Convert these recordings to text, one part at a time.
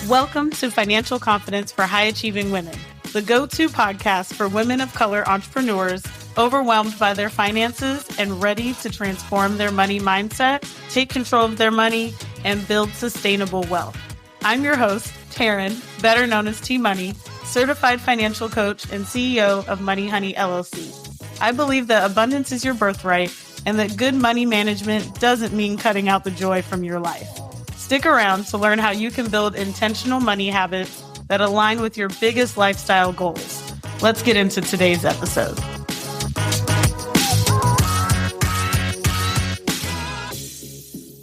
Welcome to Financial Confidence for High-Achieving Women, the go-to podcast for women of color entrepreneurs overwhelmed by their finances and ready to transform their money mindset, take control of their money, and build sustainable wealth. I'm your host, Taryn, better known as T-Money, certified financial coach and CEO of Money Honey LLC. I believe that abundance is your birthright and that good money management doesn't mean cutting out the joy from your life. Stick around to learn how you can build intentional money habits that align with your biggest lifestyle goals. Let's get into today's episode.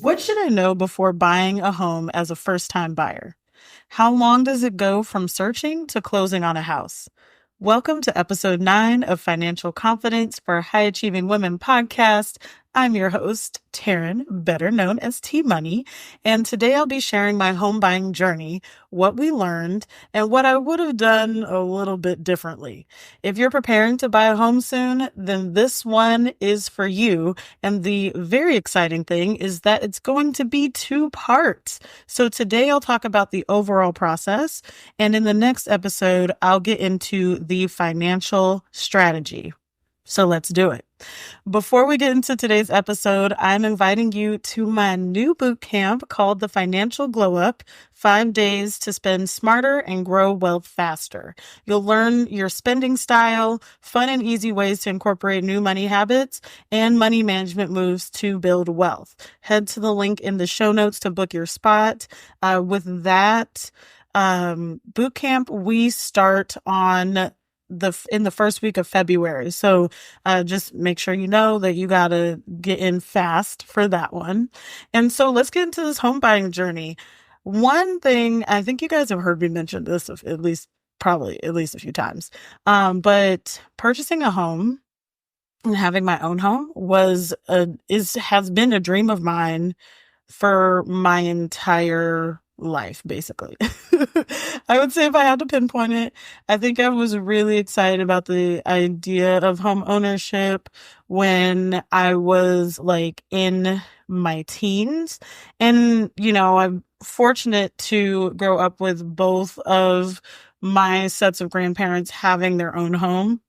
What should I know before buying a home as a first-time buyer? How long does it go from searching to closing on a house? Welcome to episode 9 of Financial Confidence for High-Achieving Women podcast. I'm your host, Taryn, better known as T-Money, and today I'll be sharing my home buying journey, what we learned, and what I would have done a little bit differently. If you're preparing to buy a home soon, then this one is for you, and the very exciting thing is that it's going to be 2 parts. So today I'll talk about the overall process, and in the next episode, I'll get into the financial strategy. So let's do it. Before we get into today's episode, I'm inviting you to my new boot camp called the Financial Glow Up, 5 days to spend smarter and grow wealth faster. You'll learn your spending style, fun and easy ways to incorporate new money habits, and money management moves to build wealth. Head to the link in the show notes to book your spot. With that boot camp, we start on in the first week of February. So just make sure you know that you got to get in fast for that one. And so let's get into this home buying journey. One thing, I think you guys have heard me mention this at least a few times. But purchasing a home and having my own home has been a dream of mine for my entire life, basically. I would say if I had to pinpoint it, I think I was really excited about the idea of home ownership when I was like in my teens. And, I'm fortunate to grow up with both of my sets of grandparents having their own home.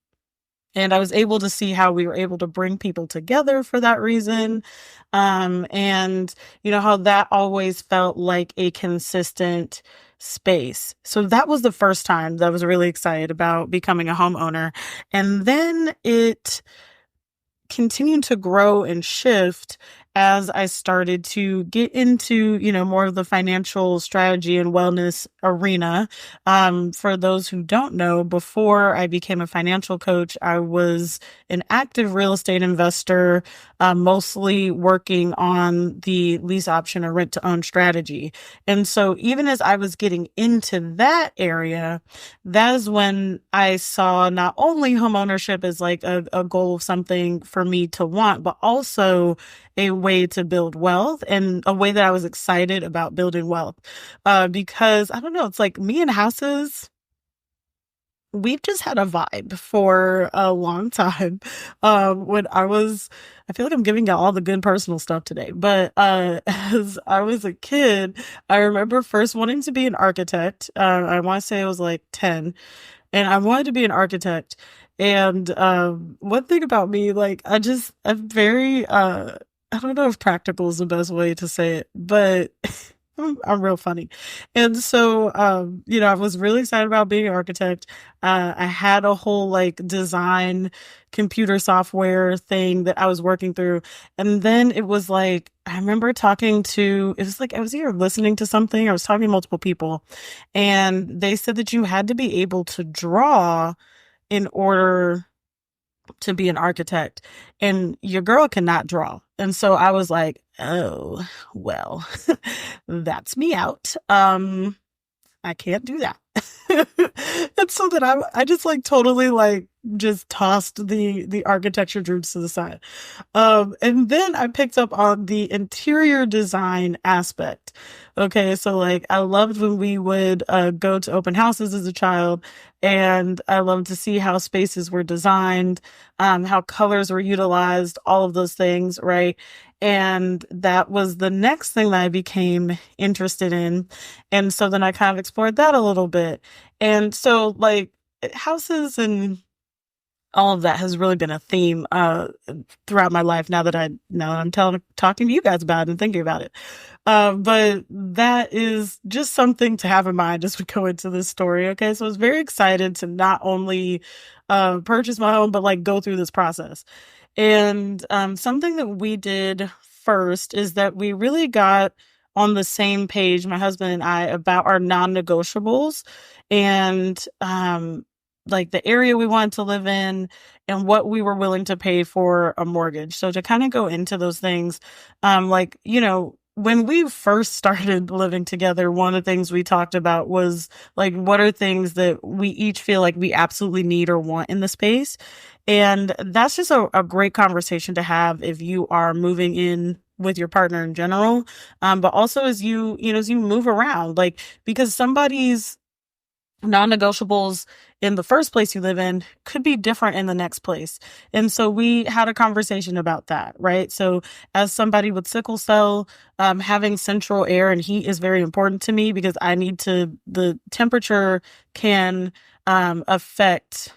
And I was able to see how we were able to bring people together for that reason. And how that always felt like a consistent space. So that was the first time that I was really excited about becoming a homeowner. And then it continued to grow and shift as I started to get into, more of the financial strategy and wellness arena. For those who don't know, before I became a financial coach, I was an active real estate investor, mostly working on the lease option or rent to own strategy. And so even as I was getting into that area, that is when I saw not only home ownership as like a goal of something for me to want, but also a way to build wealth and a way that I was excited about building wealth. Because I don't know, it's like me and houses, we've just had a vibe for a long time. I feel like I'm giving you all the good personal stuff today, but as I was a kid, I remember first wanting to be an architect. I want to say I was like 10, and I wanted to be an architect. And one thing about me, like I'm very I don't know if practical is the best way to say it, but I'm real funny. And so, I was really excited about being an architect. I had a whole like design computer software thing that I was working through. And then it was like, I remember it was like, I was either listening to something, I was talking to multiple people, and they said that you had to be able to draw in order to be an architect, and your girl cannot draw. And so I was like, oh, well, that's me out. I can't do that. And so then I just like totally like just tossed the architecture dreams to the side. And then I picked up on the interior design aspect. Okay. So like I loved when we would go to open houses as a child, and I loved to see how spaces were designed, how colors were utilized, all of those things. Right. And that was the next thing that I became interested in. And so then I kind of explored that a little bit. And so, like, houses and all of that has really been a theme throughout my life now that I'm talking to you guys about it and thinking about it. But that is just something to have in mind as we go into this story. Okay. So I was very excited to not only purchase my home, but like go through this process. And something that we did first is that we really got on the same page, my husband and I, about our non-negotiables and like the area we wanted to live in and what we were willing to pay for a mortgage. So to kind of go into those things, like, when we first started living together, one of the things we talked about was like, what are things that we each feel like we absolutely need or want in the space? And that's just a great conversation to have if you are moving in with your partner in general. But also as you move around, like, because somebody's non-negotiables in the first place you live in could be different in the next place. And so we had a conversation about that, right? So as somebody with sickle cell, having central air and heat is very important to me because the temperature can affect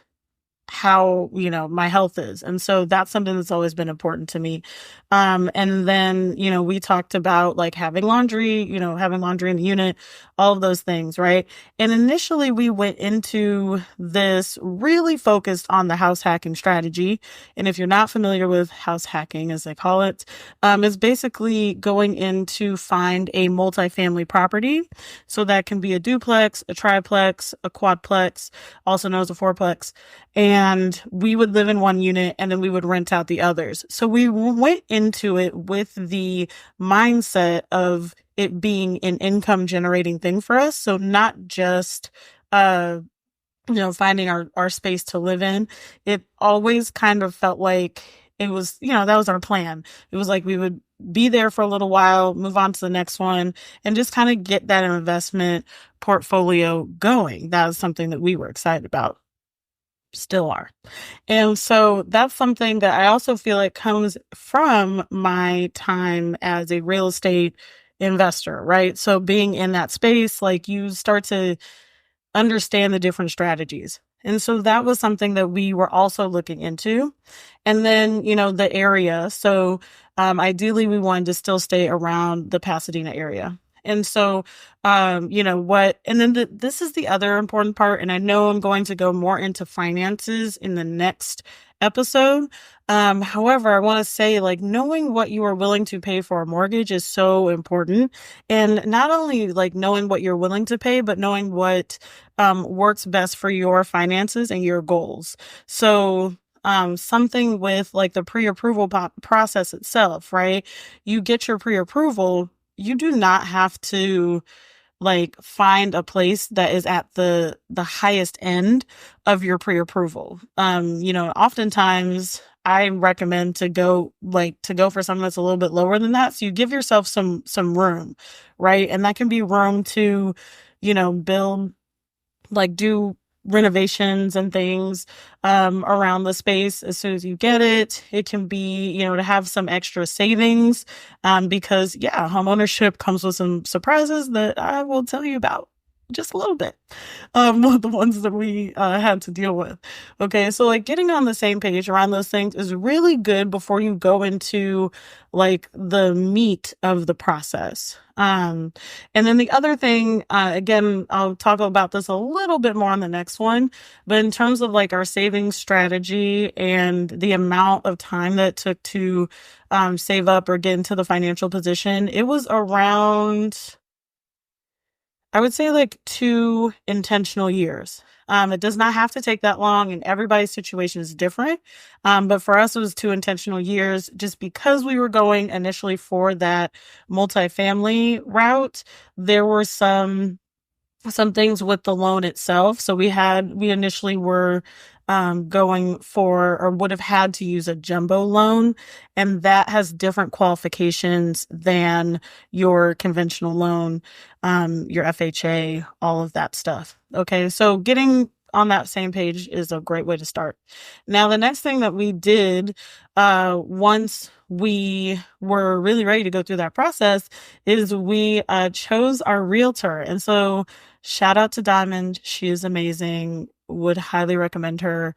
how my health is, and so that's something that's always been important to me. And then we talked about like having laundry in the unit, all of those things, right? And initially we went into this really focused on the house hacking strategy. And if you're not familiar with house hacking, as they call it, is basically going in to find a multifamily property. So that can be a duplex, a triplex, a quadplex, also known as a fourplex. And we would live in one unit and then we would rent out the others. So we went into it with the mindset of it being an income generating thing for us. So not just, finding our space to live in. It always kind of felt like it was, that was our plan. It was like we would be there for a little while, move on to the next one, and just kind of get that investment portfolio going. That was something that we were excited about. Still are. And so that's something that I also feel like comes from my time as a real estate investor, right? So being in that space, like you start to understand the different strategies. And so that was something that we were also looking into. And then, the area. So ideally, we wanted to still stay around the Pasadena area. And so, and then this is the other important part. And I know I'm going to go more into finances in the next episode. However, I want to say like knowing what you are willing to pay for a mortgage is so important. And not only like knowing what you're willing to pay, but knowing what works best for your finances and your goals. So something with like the pre-approval process itself, right? You get your pre-approval. You do not have to like find a place that is at the highest end of your pre-approval. Oftentimes I recommend to go for something that's a little bit lower than that. So you give yourself some room, right? And that can be room to, build, like do renovations and things around the space as soon as you get it. It can be, to have some extra savings because, homeownership comes with some surprises that I will tell you about just a little bit. The ones that we had to deal with. Okay, so like getting on the same page around those things is really good before you go into like the meat of the process. And then the other thing, again, I'll talk about this a little bit more on the next one, but in terms of like our savings strategy and the amount of time that it took to save up or get into the financial position, it was around, I would say like 2 intentional years. It does not have to take that long and everybody's situation is different. But for us, it was 2 intentional years just because we were going initially for that multifamily route. There were some things with the loan itself. So we initially were going for or would have had to use a jumbo loan, and that has different qualifications than your conventional loan, your FHA, all of that stuff. Okay, so getting on that same page is a great way to start. Now, the next thing that we did, once we were really ready to go through that process, is we chose our realtor. And so, shout out to Diamond. She is amazing. Would highly recommend her.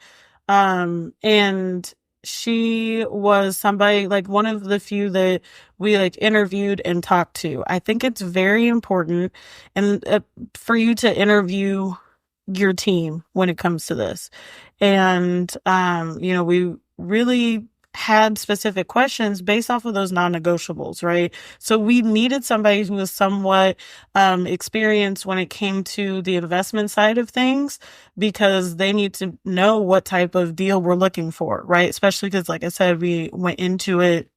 And she was somebody, like, one of the few that we like interviewed and talked to. I think it's very important and for you to interview your team when it comes to this. And we really had specific questions based off of those non-negotiables, right? So we needed somebody who was somewhat experienced when it came to the investment side of things, because they need to know what type of deal we're looking for, right? Especially because, like I said, we went into it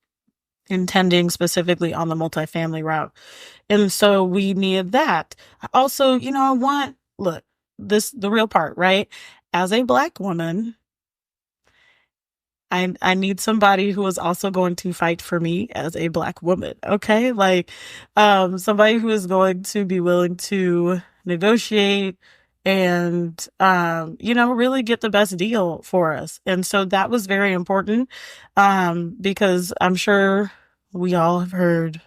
intending specifically on the multifamily route. And so we needed that. Also, the real part, right? As a Black woman, I need somebody who is also going to fight for me as a Black woman. Okay. Like, somebody who is going to be willing to negotiate and, really get the best deal for us. And so that was very important, because I'm sure we all have heard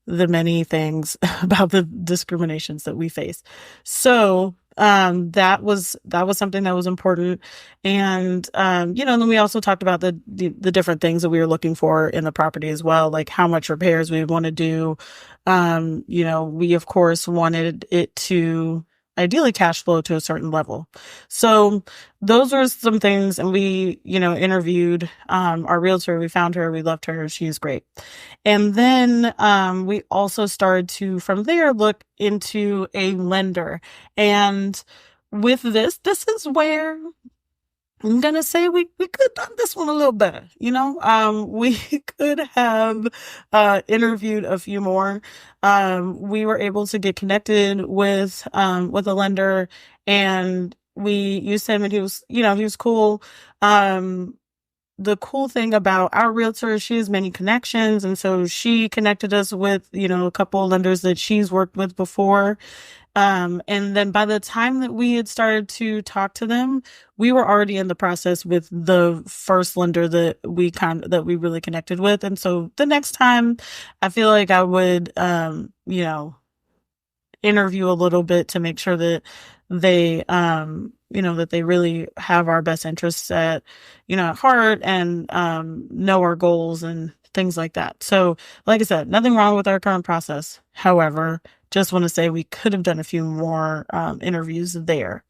the many things about the discriminations that we face. So, that was something that was important. And, then we also talked about the different things that we were looking for in the property as well, like how much repairs we would want to do. We of course wanted it to ideally cash flow to a certain level. So those were some things. And we, interviewed, our realtor. We found her. We loved her. She's great. And then, we also started to, from there, look into a lender. And with this is where I'm going to say we could have done this one a little better. We could have, interviewed a few more. We were able to get connected with a lender, and we used him, and he was cool. The cool thing about our realtor, she has many connections. And so she connected us with, a couple of lenders that she's worked with before. And then by the time that we had started to talk to them, we were already in the process with the first lender that we really connected with. And so the next time, I feel like I would, interview a little bit to make sure that they, that they really have our best interests at heart, and, know our goals and things like that. So, like I said, nothing wrong with our current process. However, just want to say we could have done a few more, interviews there.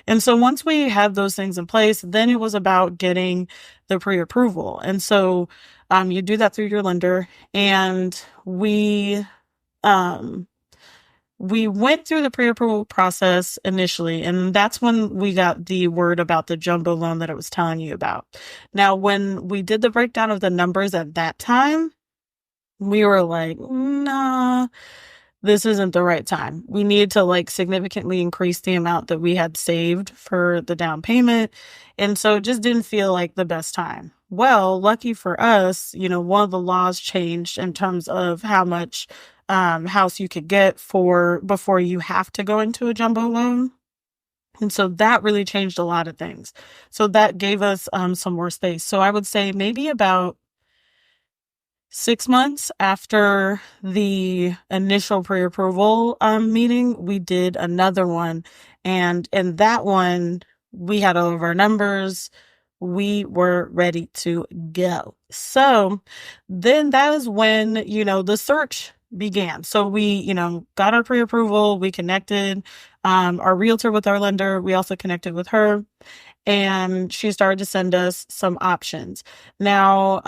And so once we had those things in place, then it was about getting the pre-approval. And so, you do that through your lender, and we went through the pre-approval process initially, and that's when we got the word about the jumbo loan that I was telling you about. Now, when we did the breakdown of the numbers at that time, we were like, nah, this isn't the right time. We need to significantly increase the amount that we had saved for the down payment. And so it just didn't feel like the best time. Well, lucky for us, one of the laws changed in terms of how much house you could get before you have to go into a jumbo loan. And so that really changed a lot of things. So that gave us some more space. So I would say maybe about 6 months after the initial pre-approval meeting, we did another one. And in that one, we had all of our numbers. We were ready to go. So then that is when, the search began. So we, got our pre-approval. We connected our realtor with our lender. We also connected with her, and she started to send us some options. Now,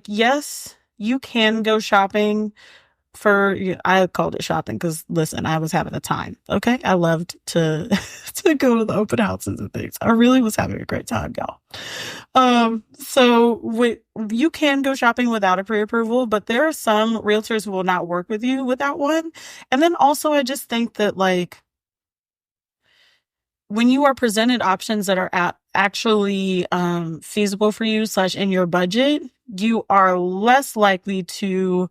yes, you can go shopping I called it shopping because, listen, I was having a time. Okay. I loved to, to go to the open houses and things. I really was having a great time, y'all. So you can go shopping without a pre-approval, but there are some realtors who will not work with you without one. And then also, I just think that when you are presented options that are actually feasible for you / in your budget, you are less likely to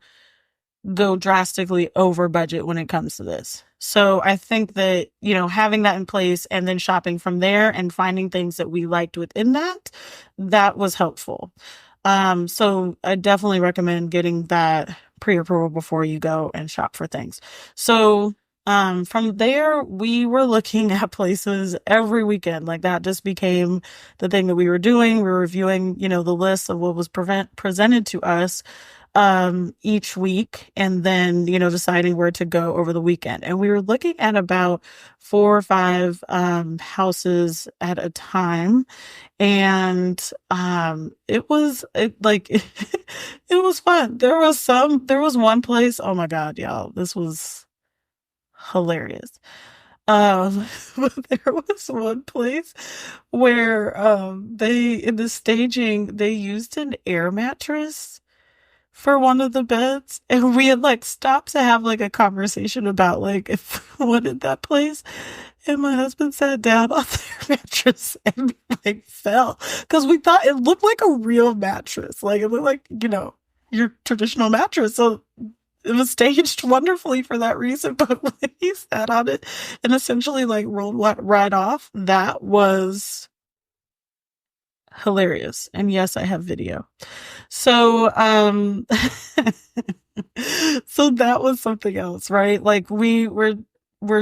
go drastically over budget when it comes to this. So I think that, having that in place and then shopping from there and finding things that we liked within that, that was helpful. So I definitely recommend getting that pre-approval before you go and shop for things. So, from there, we were looking at places every weekend. Like that just became the thing that we were doing. We were reviewing, the list of what was presented to us each week and then, deciding where to go over the weekend. And we were looking at about 4 or 5 houses at a time. And it it was fun. There was one place, oh my God, y'all, this was hilarious. But there was one place where they in the staging they used an air mattress for one of the beds, and we had like stopped to have like a conversation about like if we wanted that place, and my husband sat down on their mattress and like fell because we thought it looked like a real mattress, like it looked like your traditional mattress. So it was staged wonderfully for that reason, but when he sat on it and essentially like rolled right off, that was hilarious. And yes, I have video. So, so that was something else, right? Like we're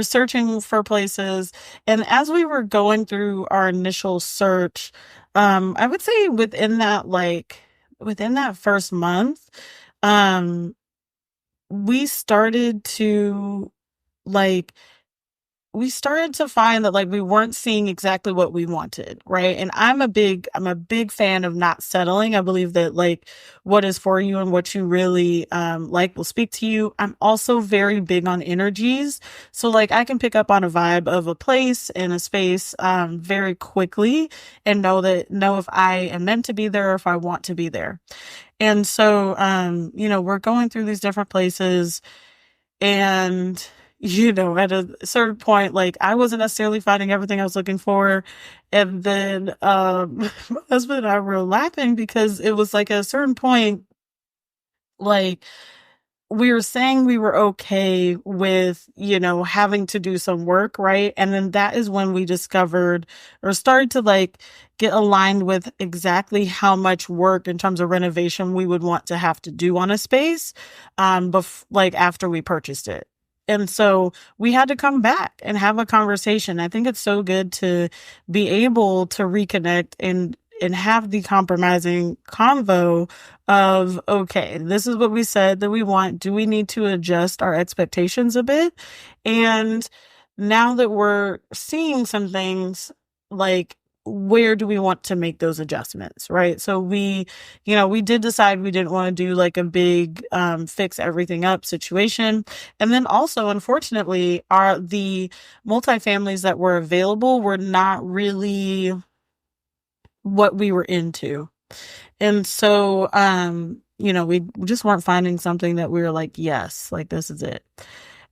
searching for places, and as we were going through our initial search, I would say within that first month, um, we started to like we started to find that like we weren't seeing exactly what we wanted, right? And I'm a big fan of not settling. I believe that like what is for you and what you really like will speak to you. I'm also very big on energies. So like I can pick up on a vibe of a place and a space very quickly and know if I am meant to be there or if I want to be there. And so we're going through these different places, and at a certain point, like I wasn't necessarily finding everything I was looking for. And then my husband and I were laughing because it was like at a certain point, like we were saying we were okay with, having to do some work, right? And then that is when we discovered or started to like get aligned with exactly how much work in terms of renovation we would want to have to do on a space, like after we purchased it. And so we had to come back and have a conversation. I think it's so good to be able to reconnect and have the compromising convo of, okay, this is what we said that we want. Do we need to adjust our expectations a bit? And now that we're seeing some things, like, where do we want to make those adjustments, right? So we did decide we didn't want to do like a big fix everything up situation. And then also, unfortunately, the multifamilies that were available were not really what we were into. And so, we just weren't finding something that we were like, yes, like this is it.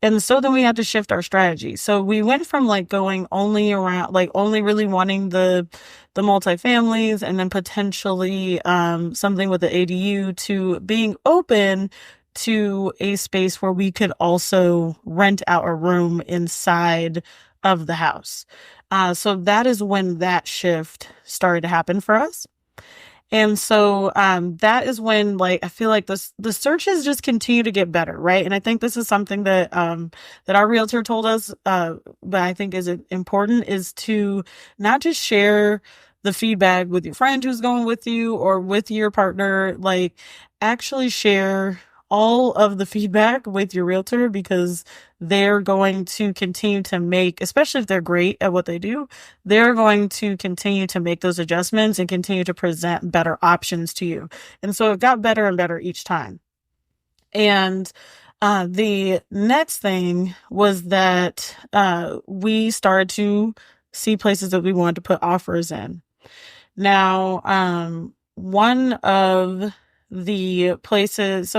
And so then we had to shift our strategy. So we went from like going only around, like only really wanting the multifamilies and then potentially, something with the ADU to being open to a space where we could also rent out a room inside of the house. So that is when that shift started to happen for us. And so that is when like I feel like the searches just continue to get better, right? And I think this is something that our realtor told us, but I think is important is to not just share the feedback with your friend who's going with you or with your partner, like actually share all of the feedback with your realtor, because they're going to continue to make, especially if they're great at what they do, they're going to continue to make those adjustments and continue to present better options to you. And so it got better and better each time. And the next thing was that we started to see places that we wanted to put offers in. Now, one of the places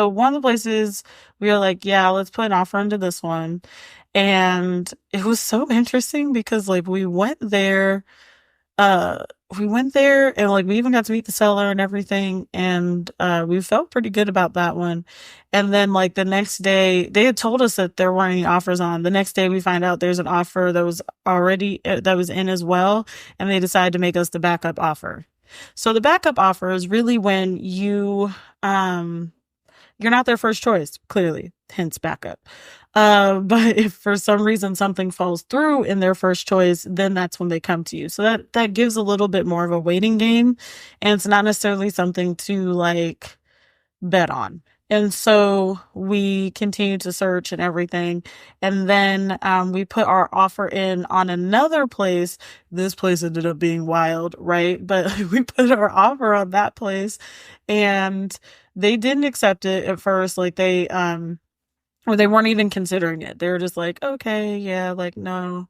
we were like, yeah, let's put an offer into this one. And it was so interesting because like we went there, we went there and like we even got to meet the seller and everything, and we felt pretty good about that one. And then like the next day they had told us that there weren't any offers on. The next day we find out there's an offer that was already that was in as well, and they decided to make us the backup offer. So the backup offer is really when um you're not their first choice, clearly, hence backup. But if for some reason something falls through in their first choice, then that's when they come to you. So that gives a little bit more of a waiting game, and it's not necessarily something to like bet on. And so we continued to search and everything. And then we put our offer in on another place. This place ended up being wild, right? But we put our offer on that place and they didn't accept it at first. Like or they weren't even considering it. They were just like, okay, yeah, like no.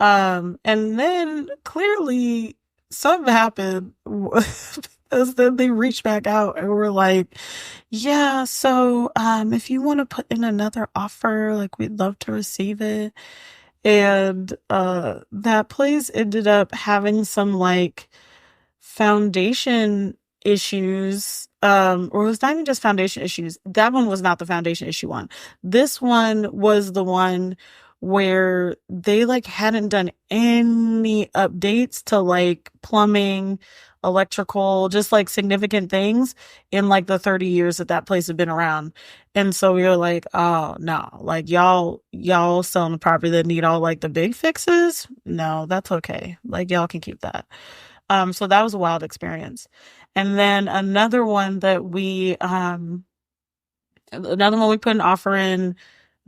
And then clearly something happened because then they reached back out and were like, yeah, so if you want to put in another offer, like we'd love to receive it. And that place ended up having some like foundation issues, or it was not even just foundation issues. That one was not the foundation issue one. This one was the one where they like hadn't done any updates to like plumbing, electrical, just like significant things in like the 30 years that that place had been around. And so we were like, oh no, like y'all selling the property that need all like the big fixes? No, that's okay. Like y'all can keep that. So that was a wild experience. And then another one we put an offer in,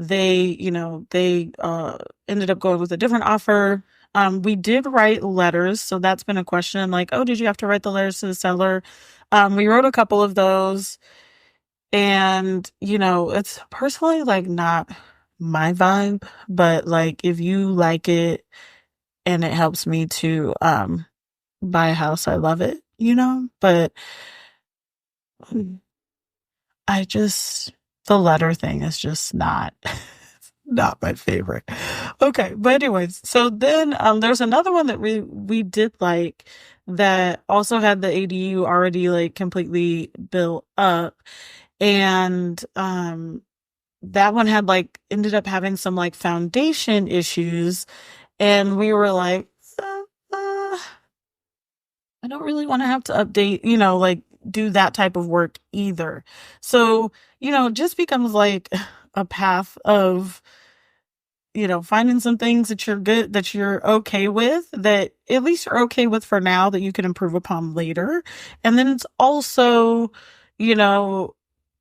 they ended up going with a different offer. We did write letters, so that's been a question like, oh, did you have to write the letters to the seller? We wrote a couple of those, and it's personally like not my vibe, but like if you like it and it helps me to buy a house, I love it, but I just, the letter thing is just not my favorite. Okay, but anyways, so then there's another one that we did like that also had the ADU already like completely built up, and that one had like ended up having some like foundation issues, and we were like, uh, uh, I don't really want to have to update, like do that type of work either. So, it just becomes like a path of, finding some things that you're okay with, that at least you're okay with for now, that you can improve upon later. And then it's also, you know,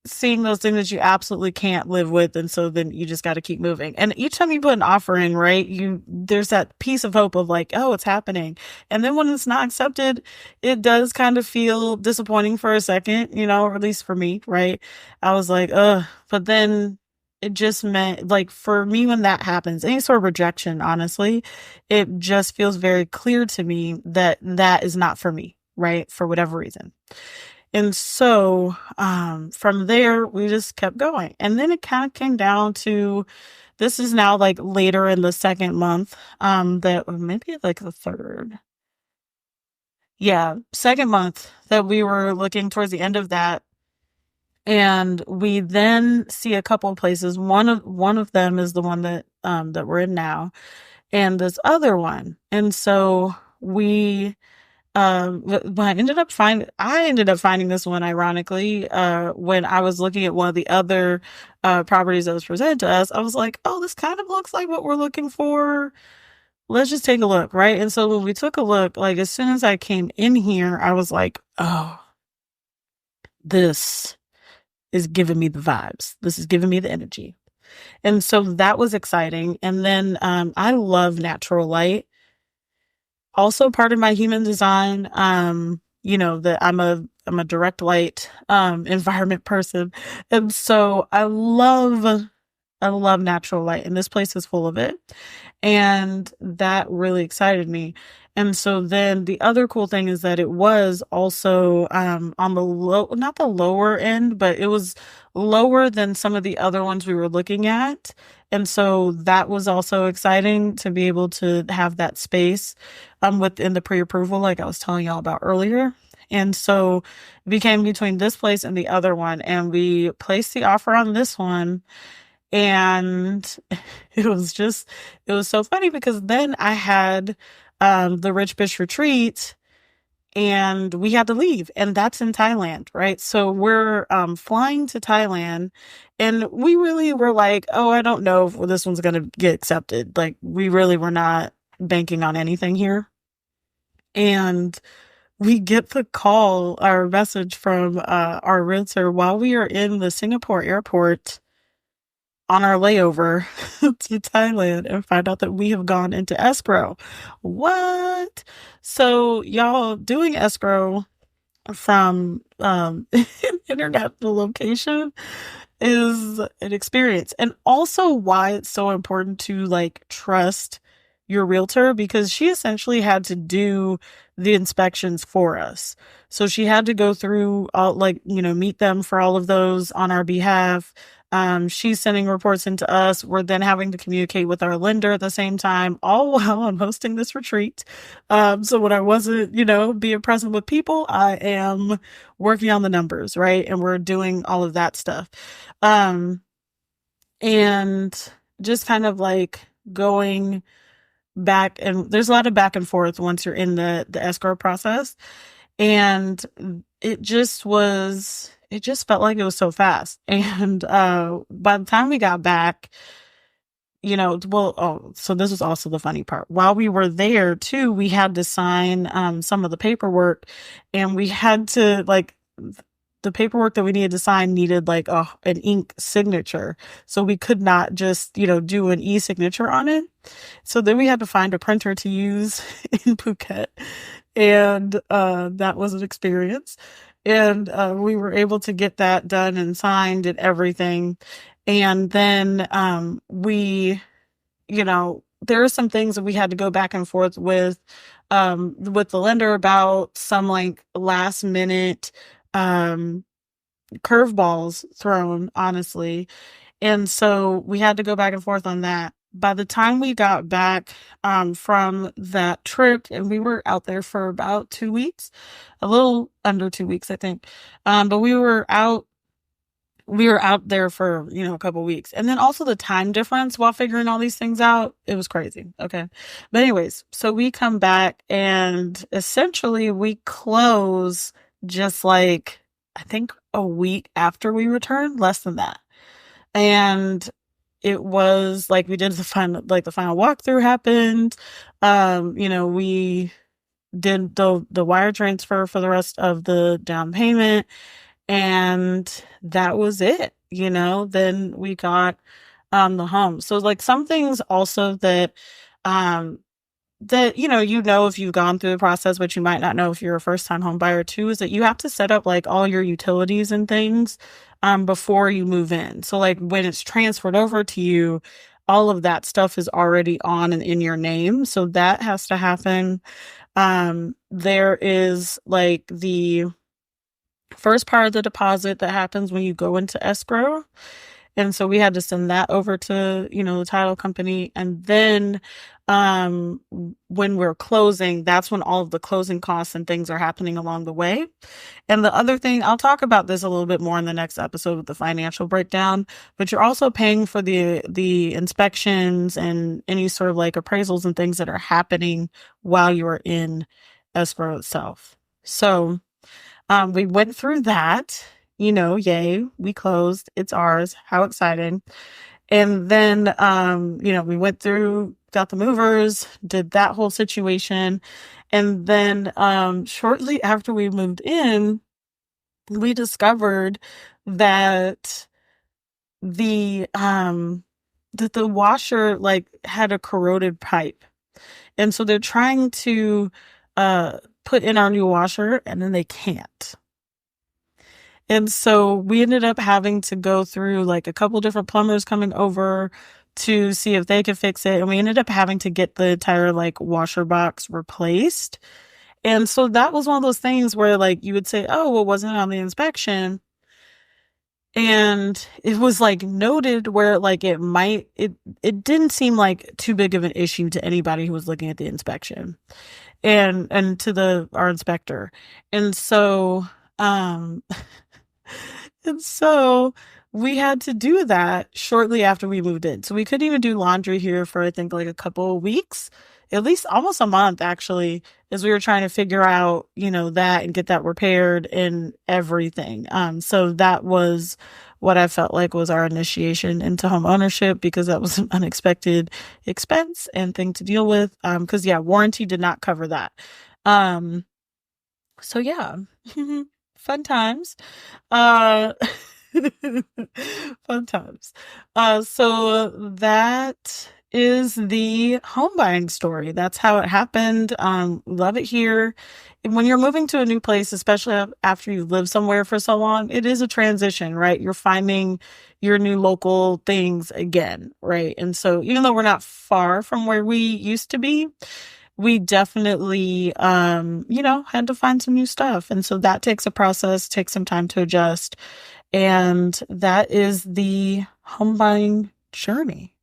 seeing those things that you absolutely can't live with, and so then you just got to keep moving. And each time you put an offer in, right, there's that piece of hope of like, oh, it's happening. And then when it's not accepted, it does kind of feel disappointing for a second, or at least for me, right? I was like, ugh. But then it just meant, like, for me, when that happens, any sort of rejection, honestly, it just feels very clear to me that that is not for me, right, for whatever reason. And so from there, we just kept going. And then it kind of came down to, this is now like later in the second month, that maybe like the third. Yeah, second month that we were looking towards the end of that. And we then see a couple of places. One of them is the one that we're in now, and this other one. And so when I ended up finding this one, ironically, when I was looking at one of the other properties that was presented to us. I was like, oh, this kind of looks like what we're looking for. Let's just take a look, right? And so when we took a look, like as soon as I came in here, I was like, oh, this is giving me the vibes. This is giving me the energy. And so that was exciting. And then I love natural light. Also part of my human design, that I'm a direct light environment person. And so I love natural light, and this place is full of it. And that really excited me. And so then the other cool thing is that it was also on the low, not the lower end, but it was lower than some of the other ones we were looking at. And so that was also exciting to be able to have that space within the pre-approval, like I was telling y'all about earlier. And so it became between this place and the other one, and we placed the offer on this one. And it was so funny because then I had the Rich Bitch Retreat and we had to leave, and that's in Thailand, right? So we're flying to Thailand, and we really were like, oh, I don't know if this one's going to get accepted. Like, we really were not banking on anything here. And we get the call or message from our realtor while we are in the Singapore airport on our layover to Thailand and find out that we have gone into escrow. What? So y'all, doing escrow from international location is an experience, and also why it's so important to like trust your realtor, because she essentially had to do the inspections for us. So she had to go through all, like, meet them for all of those on our behalf. She's sending reports into us. We're then having to communicate with our lender at the same time, all while I'm hosting this retreat. So when I wasn't, being present with people, I am working on the numbers, right? And we're doing all of that stuff. And just kind of like going back, and there's a lot of back and forth once you're in the escrow process. And it just felt like it was so fast. And by the time we got back, so this was also the funny part. While we were there too, we had to sign some of the paperwork, and we had to like the paperwork that we needed to sign needed like an ink signature. So we could not just, do an e-signature on it. So then we had to find a printer to use in Phuket. And that was an experience. And we were able to get that done and signed and everything. And then there are some things that we had to go back and forth with the lender about, some like last minute curveballs thrown, honestly. And so we had to go back and forth on that. By the time we got back from that trip, and we were out there for about 2 weeks, a little under 2 weeks, I think. But we were out there for, a couple weeks. And then also the time difference while figuring all these things out, it was crazy. Okay. But anyways, so we come back, and essentially we close just like, I think a week after we returned, less than that. And it was like we did the final walkthrough happened. We did the wire transfer for the rest of the down payment, and that was it. Then we got the home. So like some things also that if you've gone through the process, but you might not know if you're a first time home buyer too, is that you have to set up like all your utilities and things before you move in. So like when it's transferred over to you, all of that stuff is already on and in your name. So that has to happen. There is like the first part of the deposit that happens when you go into escrow. And so we had to send that over to, the title company. And then when we're closing, that's when all of the closing costs and things are happening along the way. And the other thing, I'll talk about this a little bit more in the next episode with the financial breakdown, but you're also paying for the inspections and any sort of like appraisals and things that are happening while you're in escrow itself. So we went through that. Yay, we closed. It's ours. How exciting. And then, we went through, got the movers, did that whole situation. And then, shortly after we moved in, we discovered that the washer like had a corroded pipe. And so they're trying to, put in our new washer, and then they can't. And so we ended up having to go through like a couple different plumbers coming over, to see if they could fix it. And we ended up having to get the entire like washer box replaced. And so that was one of those things where like you would say, oh, well, wasn't it on the inspection? And it was like noted where like it didn't seem like too big of an issue to anybody who was looking at the inspection and to our inspector. And so, um, and so we had to do that shortly after we moved in. So we couldn't even do laundry here for, I think, like a couple of weeks, at least almost a month, actually, as we were trying to figure out, that and get that repaired and everything. So that was what I felt like was our initiation into home ownership, because that was an unexpected expense and thing to deal with. Because yeah, warranty did not cover that. Um, so yeah, fun times. Uh, Fun times. So that is the home buying story. That's how it happened. Love it here. And when you're moving to a new place, especially after you've lived somewhere for so long, it is a transition, right? You're finding your new local things again, right? And so even though we're not far from where we used to be, we definitely, had to find some new stuff. And so that takes a process, takes some time to adjust. And that is the home buying journey.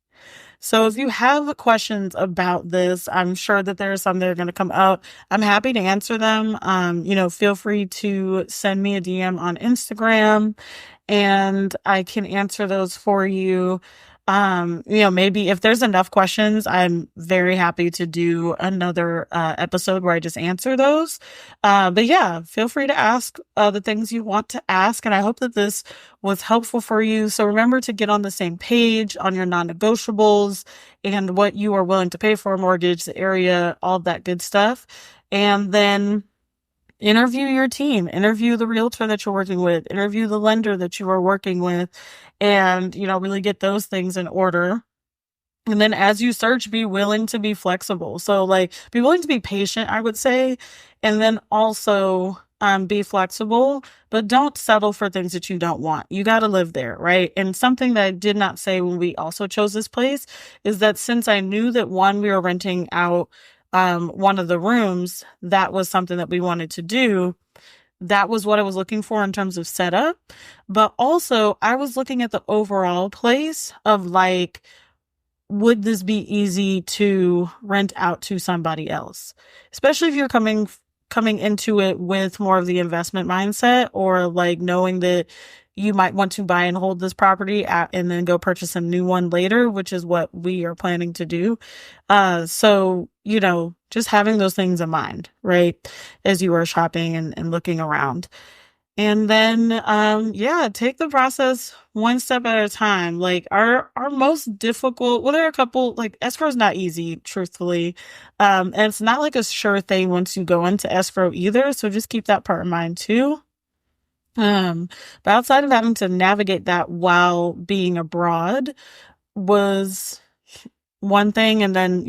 So if you have questions about this, I'm sure that there are some that are going to come up. I'm happy to answer them. Feel free to send me a DM on Instagram and I can answer those for you. Maybe if there's enough questions, I'm very happy to do another episode where I just answer those. But yeah, feel free to ask the things you want to ask. And I hope that this was helpful for you. So remember to get on the same page on your non-negotiables and what you are willing to pay for a mortgage, the area, all that good stuff. And then interview your team, interview the realtor that you're working with, interview the lender that you are working with, and, really get those things in order. And then as you search, be willing to be flexible. So like, be willing to be patient, I would say. And then also, be flexible, but don't settle for things that you don't want. You got to live there, right? And something that I did not say when we also chose this place is that since I knew that we were renting out one of the rooms, that was something that we wanted to do. That was what I was looking for in terms of setup. But also I was looking at the overall place of like, would this be easy to rent out to somebody else? Especially if you're coming into it with more of the investment mindset, or like knowing that you might want to buy and hold this property and then go purchase a new one later, which is what we are planning to do. So, just having those things in mind, right? As you are shopping and looking around. And then, take the process one step at a time. Like our most difficult, well, there are a couple, like escrow is not easy, truthfully. And it's not like a sure thing once you go into escrow either. So just keep that part in mind too. But outside of having to navigate that while being abroad was one thing. And then,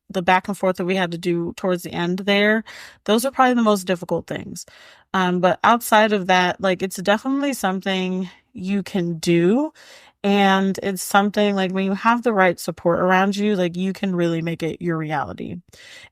the back and forth that we had to do towards the end there, those are probably the most difficult things. But outside of that, like it's definitely something you can do. And it's something like when you have the right support around you, like you can really make it your reality.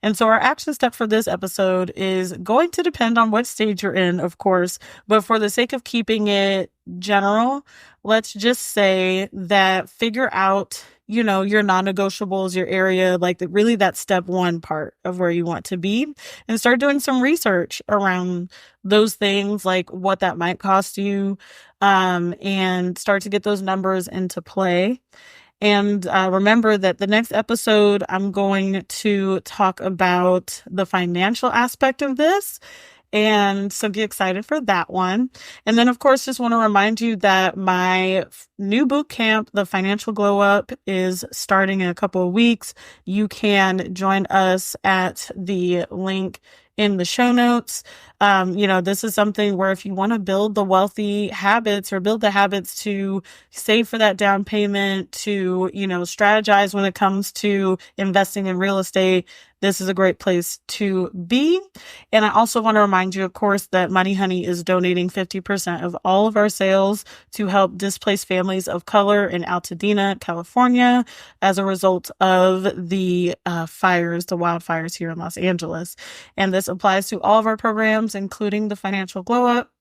And so our action step for this episode is going to depend on what stage you're in, of course, but for the sake of keeping it general, let's just say that figure out, your non-negotiables, your area, like really that step one part of where you want to be, and start doing some research around those things, like what that might cost you, and start to get those numbers into play. And remember that the next episode, I'm going to talk about the financial aspect of this. And so get excited for that one. And then, of course, just want to remind you that my new boot camp, the Financial Glow Up, is starting in a couple of weeks. You can join us at the link in the show notes. This is something where if you want to build the wealthy habits or build the habits to save for that down payment, to, strategize when it comes to investing in real estate, this is a great place to be. And I also want to remind you, of course, that Money Honey is donating 50% of all of our sales to help displaced families of color in Altadena, California, as a result of the wildfires here in Los Angeles. And this applies to all of our programs, including the Financial Glow Up,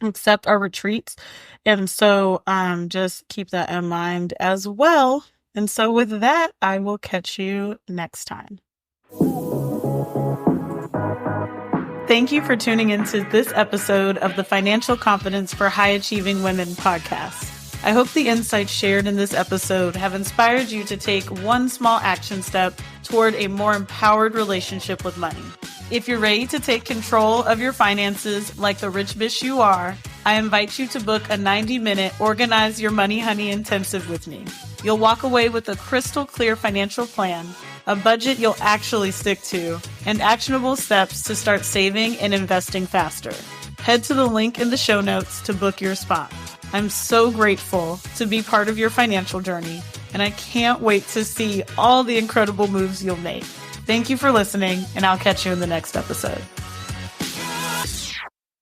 except our retreats. And so just keep that in mind as well. And so with that, I will catch you next time. Thank you for tuning into this episode of the Financial Confidence for High Achieving Women podcast. I hope the insights shared in this episode have inspired you to take one small action step toward a more empowered relationship with money. If you're ready to take control of your finances like the rich bitch you are, I invite you to book a 90-minute Organize Your Money Honey intensive with me. You'll walk away with a crystal clear financial plan, a budget you'll actually stick to, and actionable steps to start saving and investing faster. Head to the link in the show notes to book your spot. I'm so grateful to be part of your financial journey, and I can't wait to see all the incredible moves you'll make. Thank you for listening, and I'll catch you in the next episode.